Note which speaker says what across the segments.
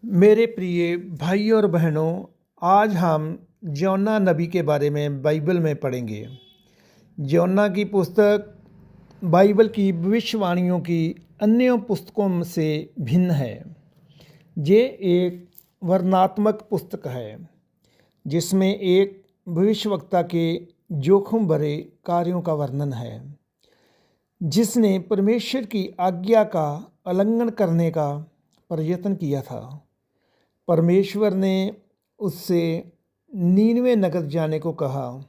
Speaker 1: मेरे प्रिय भाई और बहनों, आज हम योना नबी के बारे में बाइबल में पढ़ेंगे। योना की पुस्तक बाइबल की भविष्यवाणियों की अन्य पुस्तकों से भिन्न है। ये एक वर्णनात्मक पुस्तक है जिसमें एक भविष्यवक्ता के जोखिम भरे कार्यों का वर्णन है, जिसने परमेश्वर की आज्ञा का उल्लंघन करने का प्रयत्न किया था। परमेश्वर ने उससे नीनवे नगर जाने को कहा,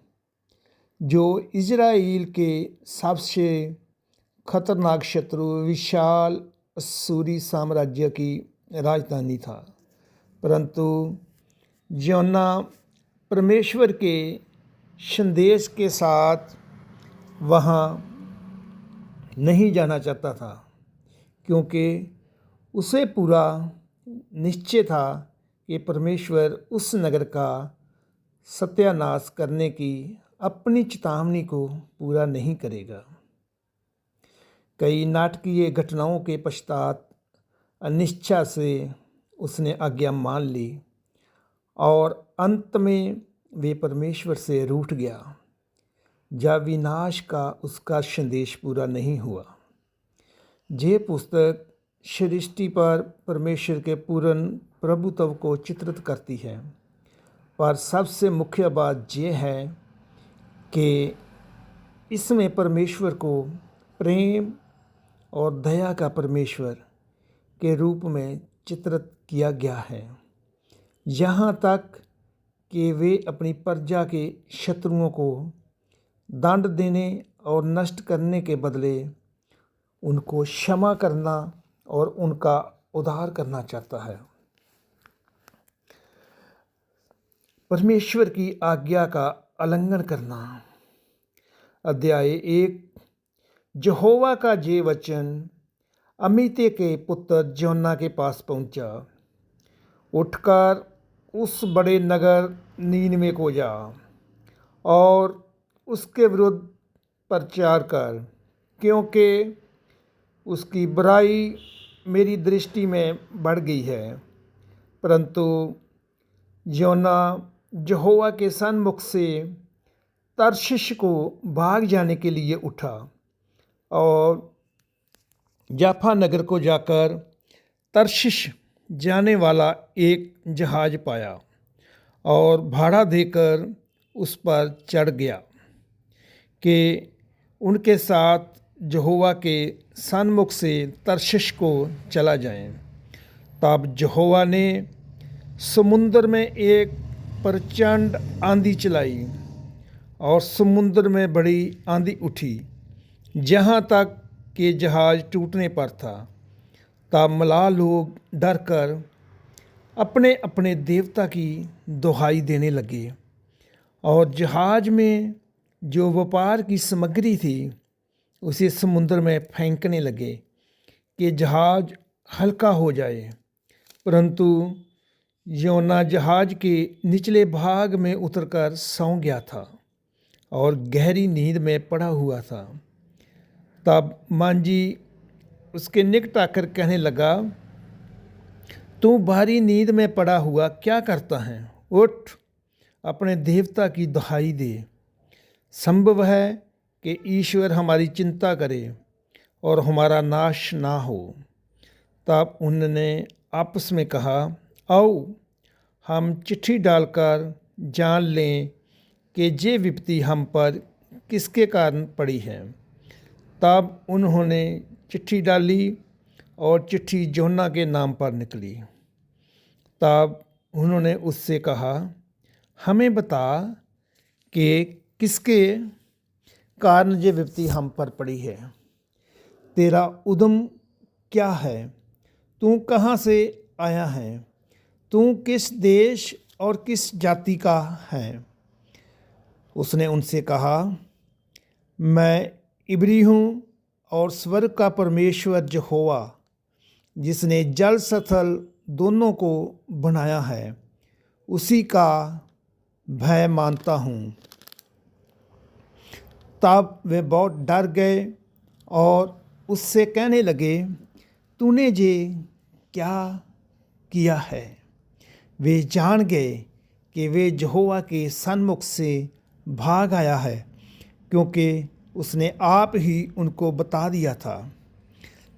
Speaker 1: जो इज़राइल के सबसे खतरनाक शत्रु विशाल असूरी साम्राज्य की राजधानी था। परंतु योना परमेश्वर के संदेश के साथ वहाँ नहीं जाना चाहता था, क्योंकि उसे पूरा निश्चय था कि परमेश्वर उस नगर का सत्यानाश करने की अपनी चेतावनी को पूरा नहीं करेगा। कई नाटकीय घटनाओं के पश्चात अनिच्छा से उसने आज्ञा मान ली और अंत में वे परमेश्वर से रूठ गया, जब विनाश का उसका संदेश पूरा नहीं हुआ। यह पुस्तक सृष्टि पर परमेश्वर के पूर्ण प्रभुत्व को चित्रित करती है, पर सबसे मुख्य बात यह है कि इसमें परमेश्वर को प्रेम और दया का परमेश्वर के रूप में चित्रित किया गया है, यहाँ तक कि वे अपनी प्रजा के शत्रुओं को दंड देने और नष्ट करने के बदले उनको क्षमा करना और उनका उद्धार करना चाहता है। परमेश्वर की आज्ञा का उल्लंघन करना। अध्याय 1। यहोवा का ये वचन अमित्य के पुत्र योना के पास पहुंचा, उठकर उस बड़े नगर नीनवे को जा और उसके विरुद्ध प्रचार कर, क्योंकि उसकी बुराई मेरी दृष्टि में बढ़ गई है। परंतु योना यहोवा के सन्मुख से तर्शीश को भाग जाने के लिए उठा और याफा नगर को जाकर तर्शीश जाने वाला एक जहाज पाया और भाड़ा देकर उस पर चढ़ गया कि उनके साथ यहोवा के सन्मुख से तर्शीश को चला जाए। तब यहोवा ने समुद्र में एक प्रचंड आंधी चलाई और समुद्र में बड़ी आंधी उठी, जहाँ तक कि जहाज टूटने पर था। तब मलाह लोग डरकर अपने अपने देवता की दुहाई देने लगे और जहाज में जो व्यापार की सामग्री थी उसे समुद्र में फेंकने लगे कि जहाज हल्का हो जाए। परंतु योना जहाज के निचले भाग में उतरकर सौ गया था और गहरी नींद में पड़ा हुआ था। तब मांझी उसके निकट आकर कहने लगा, तू भारी नींद में पड़ा हुआ क्या करता है? उठ, अपने देवता की दुहाई दे। संभव है कि ईश्वर हमारी चिंता करे और हमारा नाश ना हो। तब उन्होंने आपस में कहा, आओ हम चिट्ठी डालकर जान लें कि ये विपत्ति हम पर किसके कारण पड़ी है। तब उन्होंने चिट्ठी डाली और चिट्ठी योना के नाम पर निकली। तब उन्होंने उससे कहा, हमें बता कि किसके कारण ये विपत्ति हम पर पड़ी है। तेरा उद्यम क्या है? तू कहाँ से आया है? तू किस देश और किस जाति का है? उसने उनसे कहा, मैं इब्री हूँ और स्वर्ग का परमेश्वर यहोवा, जिसने जल स्थल दोनों को बनाया है, उसी का भय मानता हूँ। तब वे बहुत डर गए और उससे कहने लगे, तूने ये क्या किया है। वे जान गए कि वे यहोवा के सन्मुख से भाग आया है, क्योंकि उसने आप ही उनको बता दिया था।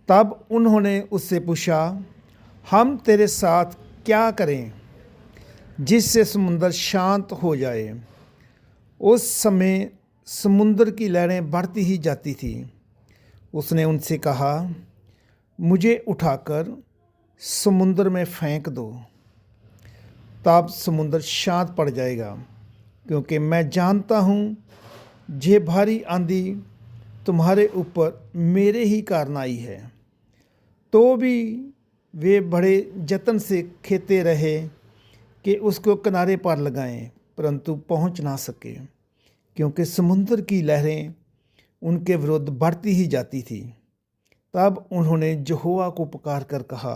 Speaker 1: तब उन्होंने उससे पूछा, हम तेरे साथ क्या करें जिससे समुद्र शांत हो जाए? उस समय समुद्र की लहरें बढ़ती ही जाती थी। उसने उनसे कहा, मुझे उठाकर समुद्र में फेंक दो, तब समुद्र शांत पड़ जाएगा, क्योंकि मैं जानता हूँ ये भारी आंधी तुम्हारे ऊपर मेरे ही कारण आई है। तो भी वे बड़े जतन से खेते रहे कि उसको किनारे पर लगाएं, परंतु पहुँच ना सके, क्योंकि समुद्र की लहरें उनके विरुद्ध बढ़ती ही जाती थी। तब उन्होंने यहोवा को पुकार कर कहा,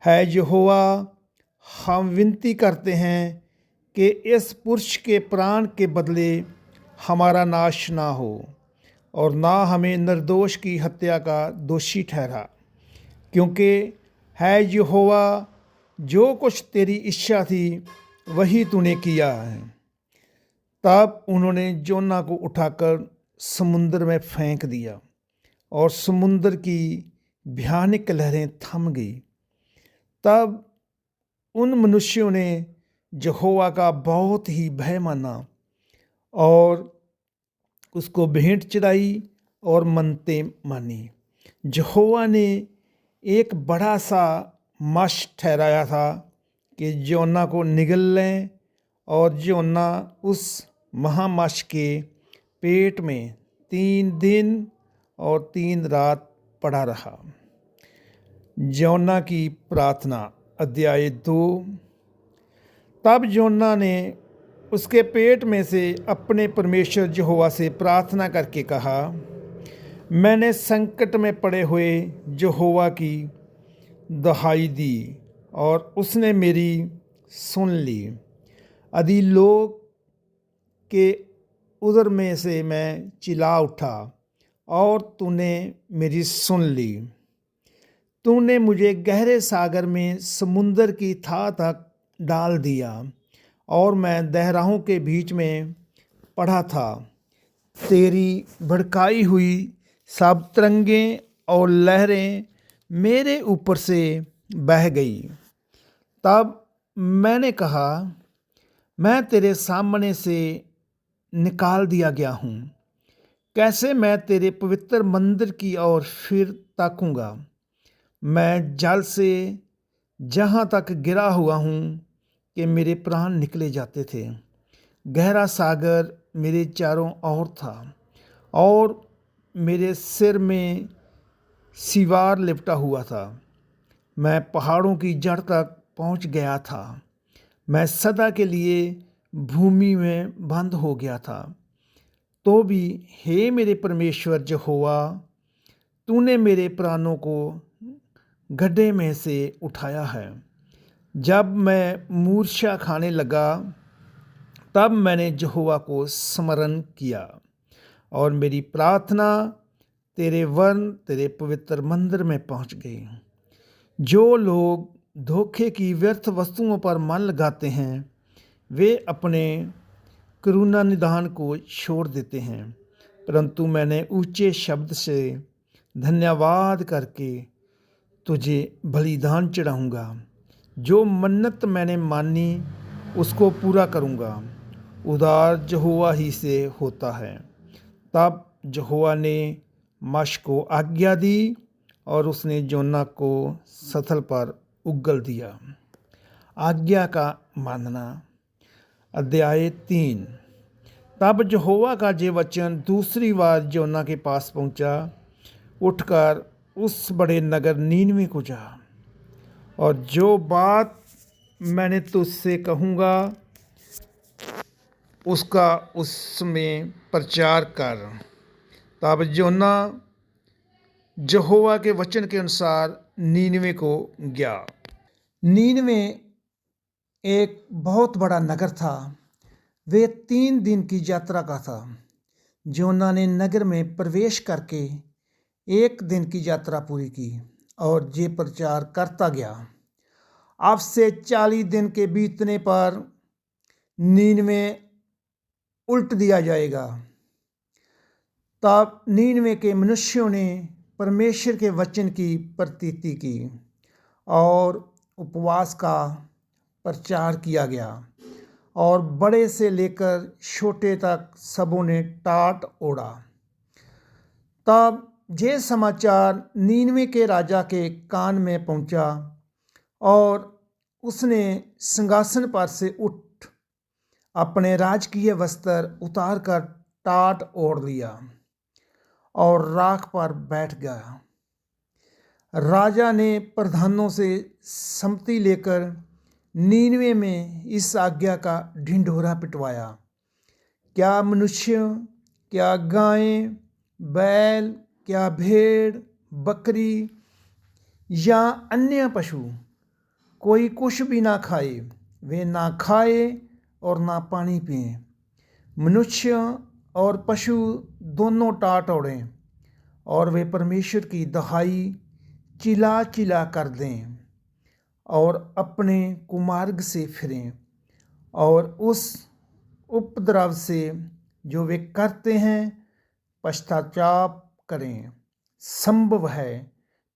Speaker 1: है यहोवा, हम विनती करते हैं कि इस पुरुष के प्राण के बदले हमारा नाश ना हो, और ना हमें निर्दोष की हत्या का दोषी ठहरा, क्योंकि है यहोवा, जो कुछ तेरी इच्छा थी वही तूने किया है। तब उन्होंने जोना को उठाकर समुद्र में फेंक दिया, और समुद्र की भयानक लहरें थम गई। तब उन मनुष्यों ने यहोवा का बहुत ही भय माना और उसको भेंट चढ़ाई और मन्नतें मानी। यहोवा ने एक बड़ा सा मश ठहराया था कि योना को निगल लें, और योना उस महामश के पेट में 3 दिन और 3 रात पड़ा रहा। योना की प्रार्थना, अध्याय 2। तब योना ने उसके पेट में से अपने परमेश्वर यहोवा से प्रार्थना करके कहा, मैंने संकट में पड़े हुए यहोवा की दुहाई दी, और उसने मेरी सुन ली। यदि लोग के उदर में से मैं चिल्ला उठा, और तूने मेरी सुन ली। तूने मुझे गहरे सागर में समुंदर की थाह तक डाल दिया, और मैं दहराहों के बीच में पड़ा था। तेरी भड़काई हुई सब तरंगें और लहरें मेरे ऊपर से बह गई। तब मैंने कहा, मैं तेरे सामने से निकाल दिया गया हूँ। कैसे मैं तेरे पवित्र मंदिर की ओर फिर ताकूँगा? मैं जल से जहाँ तक गिरा हुआ हूँ कि मेरे प्राण निकले जाते थे। गहरा सागर मेरे चारों ओर था, और मेरे सिर में सिवार लिपटा हुआ था। मैं पहाड़ों की जड़ तक पहुँच गया था। मैं सदा के लिए भूमि में बंद हो गया था। तो भी हे मेरे परमेश्वर यहोवा, तूने मेरे प्राणों को गड्ढे में से उठाया है। जब मैं मूर्छा खाने लगा, तब मैंने यहोवा को स्मरण किया, और मेरी प्रार्थना तेरे वर्ण तेरे पवित्र मंदिर में पहुंच गई। जो लोग धोखे की व्यर्थ वस्तुओं पर मन लगाते हैं, वे अपने करुणा निदान को छोड़ देते हैं, परंतु मैंने ऊंचे शब्द से धन्यवाद करके तुझे बलिदान चढ़ाऊँगा। जो मन्नत मैंने मानी उसको पूरा करूँगा। उद्धार यहोवा ही से होता है। तब यहोवा ने मश को आज्ञा दी, और उसने जोना को सतल पर उगल दिया। आज्ञा का मानना, अध्याय 3। तब यहोवा का ये वचन दूसरी बार जोना के पास पहुंचा, उठकर उस बड़े नगर नीनवे को जा, और जो बात मैंने तुझसे कहूँगा उसका उसमें प्रचार कर। तब जोना यहोवा के वचन के अनुसार नीनवे को गया। नीनवे एक बहुत बड़ा नगर था। वे 3 दिन की यात्रा का था। जोना ने नगर में प्रवेश करके 1 दिन की यात्रा पूरी की, और ये प्रचार करता गया, अब से 40 दिन के बीतने पर नीनवे उल्ट दिया जाएगा। तब नीनवे के मनुष्यों ने परमेश्वर के वचन की प्रतीति की और उपवास का प्रचार किया गया और बड़े से लेकर छोटे तक सबों ने टाट ओढ़ा। तब ये समाचार नीनवे के राजा के कान में पहुंचा और उसने सिंहासन पर से उठ अपने राजकीय वस्त्र उतार कर टाट ओढ़ लिया और राख पर बैठ गया। राजा ने प्रधानों से सम्मति लेकर नीनवे में इस आज्ञा का ढिंढोरा पिटवाया, क्या मनुष्य, क्या गायें, बैल, क्या भेड़, बकरी या अन्य पशु कोई कुछ भी ना खाए, वे ना खाए और ना पानी पिए। मनुष्य और पशु दोनों टाट ओढ़ें और वे परमेश्वर की दहाई चिल्ला चिल्ला कर दें और अपने कुमार्ग से फिरें और उस उपद्रव से जो वे करते हैं पश्चाताप करें। संभव है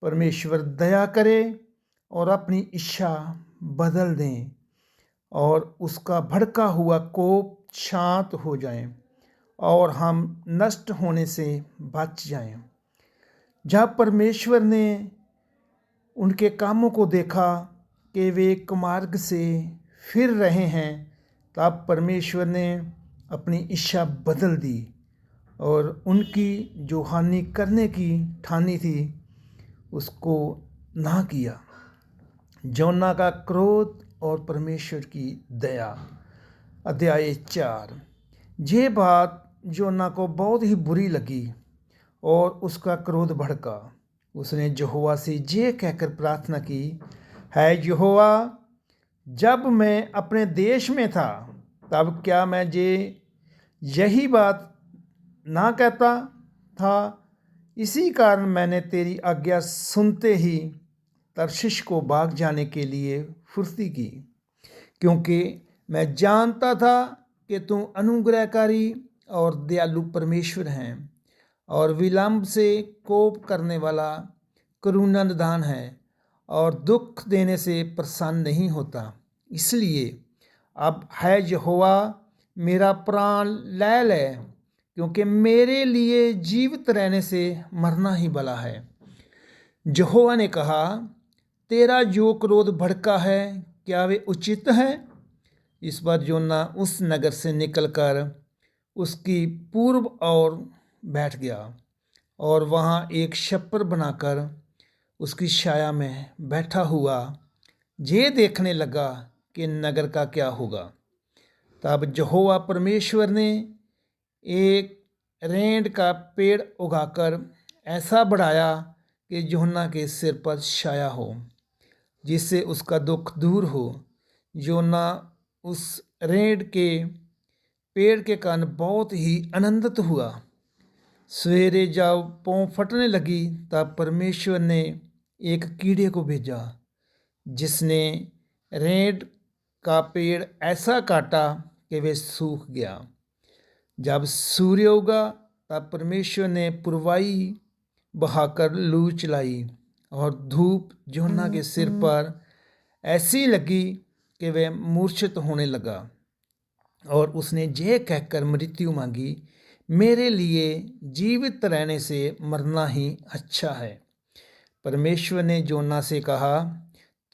Speaker 1: परमेश्वर दया करे और अपनी इच्छा बदल दें और उसका भड़का हुआ कोप शांत हो जाए और हम नष्ट होने से बच जाएं। जब परमेश्वर ने उनके कामों को देखा कि वे कुमार्ग से फिर रहे हैं, तब परमेश्वर ने अपनी इच्छा बदल दी और उनकी जो हानि करने की ठानी थी उसको ना किया। जोना का क्रोध और परमेश्वर की दया। अध्याय 4। ये बात जोना को बहुत ही बुरी लगी और उसका क्रोध भड़का। उसने यहोवा से ये कहकर प्रार्थना की, है यहोवा, जब मैं अपने देश में था तब क्या मैं यही बात ना कहता था? इसी कारण मैंने तेरी आज्ञा सुनते ही तर्शीश को भाग जाने के लिए फुर्ती की, क्योंकि मैं जानता था कि तू अनुग्रहकारी और दयालु परमेश्वर हैं और विलंब से कोप करने वाला करुणा निधान है और दुख देने से प्रसन्न नहीं होता। इसलिए अब है यहोवा, मेरा प्राण ले ले, क्योंकि मेरे लिए जीवित रहने से मरना ही भला है। यहोवा ने कहा, तेरा जो क्रोध भड़का है क्या वे उचित है? इस बार योना उस नगर से निकलकर उसकी पूर्व ओर बैठ गया और वहाँ एक छप्पर बनाकर उसकी छाया में बैठा हुआ ये देखने लगा कि नगर का क्या होगा। तब यहोवा परमेश्वर ने एक रेंद का पेड़ उगाकर ऐसा बढ़ाया कि योना के सिर पर छाया हो, जिससे उसका दुख दूर हो। योना उस रेंद के पेड़ के कारण बहुत ही आनंदित हुआ। सवेरे जब पौं फटने लगी तब परमेश्वर ने एक कीड़े को भेजा, जिसने रेंद का पेड़ ऐसा काटा कि वे सूख गया। जब सूर्य उगा तब परमेश्वर ने पुरवाई बहाकर लू चलाई और धूप योना के सिर पर ऐसी लगी कि वह मूर्छित होने लगा और उसने यह कहकर मृत्यु मांगी, मेरे लिए जीवित रहने से मरना ही अच्छा है। परमेश्वर ने योना से कहा,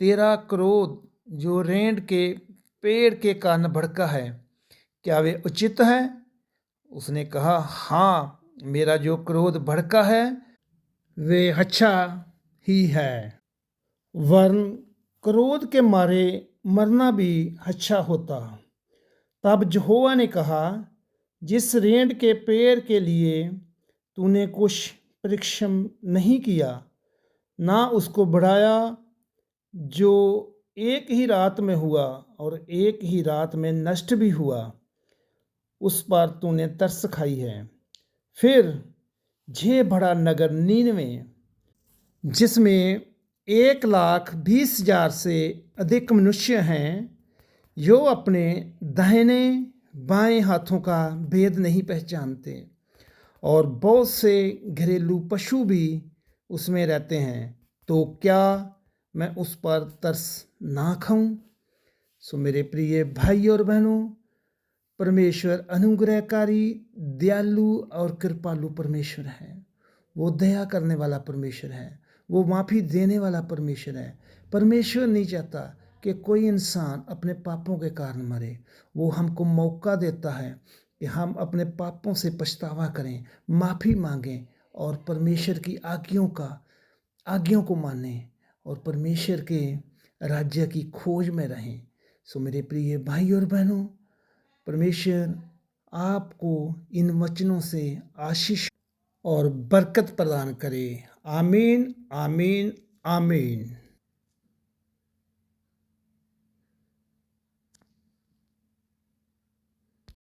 Speaker 1: तेरा क्रोध जो रेंद के पेड़ के कारण भड़का है, क्या वे उचित है? उसने कहा, हाँ, मेरा जो क्रोध भड़का है वे अच्छा ही है, वरन क्रोध के मारे मरना भी अच्छा होता। तब यहोवा ने कहा, जिस रेंद के पेड़ के लिए तूने कुछ परिश्रम नहीं किया, ना उसको बढ़ाया, जो एक ही रात में हुआ और एक ही रात में नष्ट भी हुआ, उस पर तूने तरस खाई है। फिर ये बड़ा नगर नीनवे, जिसमें 1,20,000 से अधिक मनुष्य हैं जो अपने दाहिने बाएं हाथों का भेद नहीं पहचानते, और बहुत से घरेलू पशु भी उसमें रहते हैं। तो क्या मैं उस पर तरस ना खाऊं? सो मेरे प्रिय भाई और बहनों, परमेश्वर अनुग्रहकारी, दयालु और कृपालु परमेश्वर है। वो दया करने वाला परमेश्वर है, वो माफ़ी देने वाला परमेश्वर है। परमेश्वर नहीं चाहता कि कोई इंसान अपने पापों के कारण मरे। वो हमको मौका देता है कि हम अपने पापों से पछतावा करें, माफ़ी मांगें और परमेश्वर की आज्ञों को मानें और परमेश्वर के राज्य की खोज में रहें। सो मेरे प्रिय भाई और बहनों, परमेश्वर आपको इन वचनों से आशीष और बरकत प्रदान करे। आमीन, आमीन, आमीन।